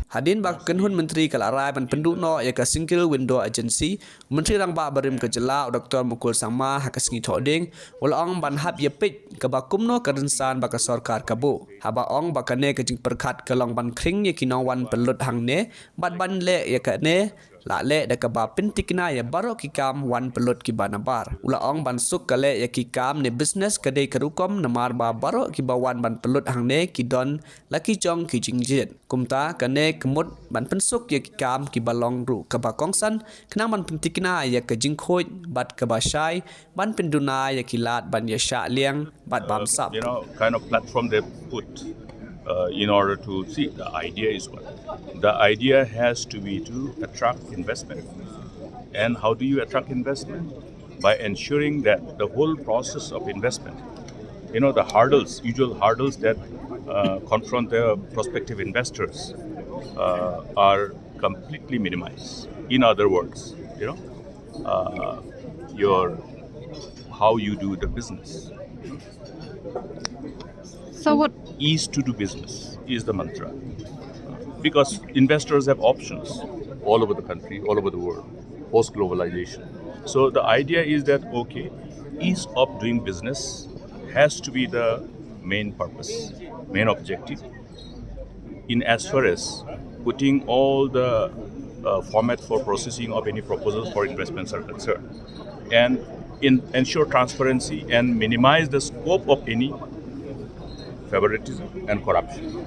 Hadien bahkan hun menteri kalarai ban Pynduh no ya ka single window agency menteri rang ba barim ke jela Dr. Mukul sama ha ka singi thoding wala ong ban hab ya Peit ka ba Kumno ka Rynsan ba ka Sorkar Kaba haba ong ba ka ne ka jing perkhat ka long ban khring ya kinong wan pelut hang ne bat ban le ya ka ne la le da ka ba pintikna ya baro ki kam wan pelut ki banabar ula ong ban suk ka le ya ki kam ne business ka dei karukom namar ba baro ki ba wan ban pelut hang ne ki don la ki jong ki jing jit kumta ka ne kemut ban pensuk ya ki kam ki balong ru ka ba kongsan kena ban pintikna ya ka jing khoj bat ka ba shai ban pinduna ya ki lat ban ya sha liang bat bam sap kind of platform they put in order to see the idea is what the idea has to be to attract investment. And how do you attract investment? By ensuring that the whole process of investment, the usual hurdles that confront the prospective investors are completely minimized. In other words, your how you do the business. So what? Ease to do business is the mantra. Because investors have options all over the country, all over the world, post-globalization. So the idea is that, ease of doing business has to be the main purpose, main objective, in as far as putting all the format for processing of any proposals for investments are concerned, and ensure transparency and minimize the scope of any favoritism and corruption.